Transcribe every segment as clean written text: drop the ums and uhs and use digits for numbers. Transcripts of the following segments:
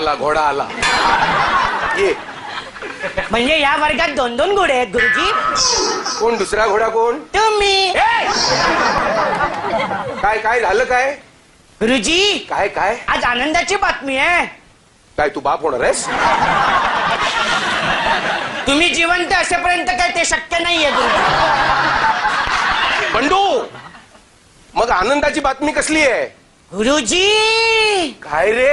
आला घोडा आला. ये. म्हणजे या वर्गात 2-2 घोडे आहेत गुरुजी. कोण दुसरा घोडा कोण? तुम्ही. काय काय झालं काय? गुरुजी काय काय? आज आनंदाची बातमी आहे. काय तू बाप होणार आहेस? तुम्ही जिवंत असेपर्यंत काय ते शक्य नाहीये गुरुजी. बंडू मग आनंदाची बातमी कसली आहे? गुरुजी काय रे?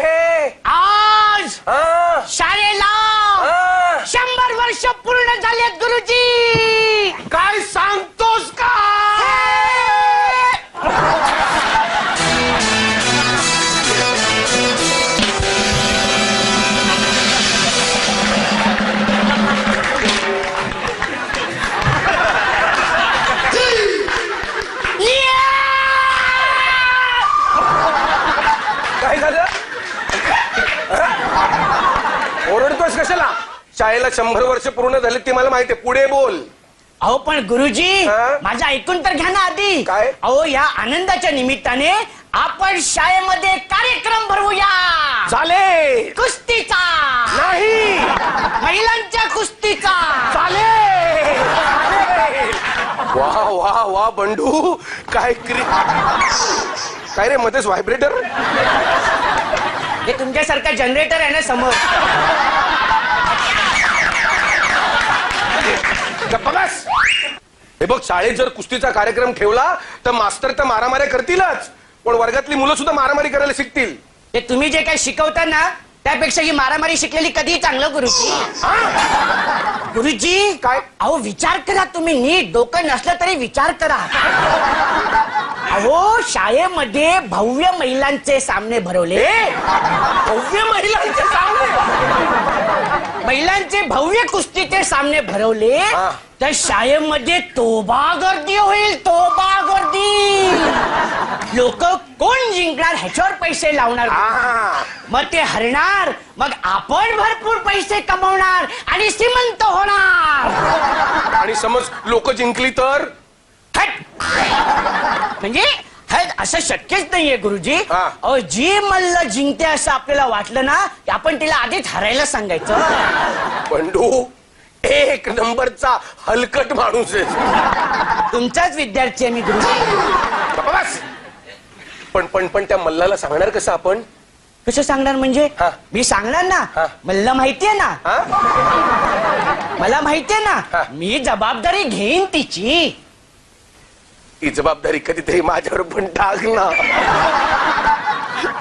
आज हा? शाळेला हा? 100 वर्ष पूर्ण झालेत गुरुजी. काय सांगतोस का? काय झालं? ओरडतोस कशाला? शाळेला 100 वर्ष पूर्ण झाले ते मला माहितीये. पुढे बोल. अहो पण गुरुजी हा? माझं ऐकून तर घ्या ना आधी. काय? अहो या आनंदाच्या निमित्ताने आपण शाळेमध्ये कार्यक्रम भरवूया. झाले. कुस्तीचा नाही. महिलांच्या कुस्तीचा चाले. वा वा वा बंडू काय काय रे मध्येच व्हायब्रेटर? हे तुमच्यासारखा जनरेटर आहे ना समोर. गप्पा बस. हे बघ शाळेत जर कुस्तीचा कार्यक्रम ठेवला तर मास्तर तर मारामाऱ्या करतीलच पण वर्गातली मुलं सुद्धा मारामारी करायला शिकतील. ते तुम्ही जे काही शिकवता ना त्यापेक्षा ही मारामारी शिकलेली कधीही चांगलं गुरुजी. गुरुजी काय? अहो विचार करा तुम्ही नीट. डोकं नसलं तरी विचार करा. अहो शाळेमध्ये भव्य महिलांचे सामने भरवले. भव्य महिलांचे सामने. महिलांचे भव्य कुस्तीचे सामने भरवले हा. तर शाळेमध्ये तोबा गर्दी होईल. तोबा गर्दी. लोक कोण जिंकणार ह्याच्यावर पैसे लावणार. मग ते हरणार. मग आपण भरपूर पैसे कमवणार आणि श्रीमंत होणार. आणि समज लोक जिंकली तर? हट. म्हणजे असं शक्यच नाहीये गुरुजी. हा. अहो जी मल्ल जिंकते असं आपल्याला वाटलं ना की आपण तिला आधीच हरायला सांगायचं. बंडू 1 नंबरचा हलकट माणूस आहे. तुमचाच विद्यार्थी आहे मी गुरुजी. गप्पा बस. पण त्या मल्लाला सांगणार कसं आपण? कसं सांगणार म्हणजे? हा. मी सांगणार ना. हा. मला माहितीये ना. हा? मला माहितीये हा. ना. मी जबाबदारी घेईन तिची. ही जबाबदारी कधीतरी माझ्यावर पण टाक ना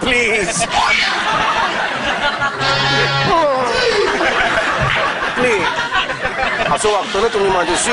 प्लीज. प्लीज असं वागतो ना तुम्ही माझ्याशी?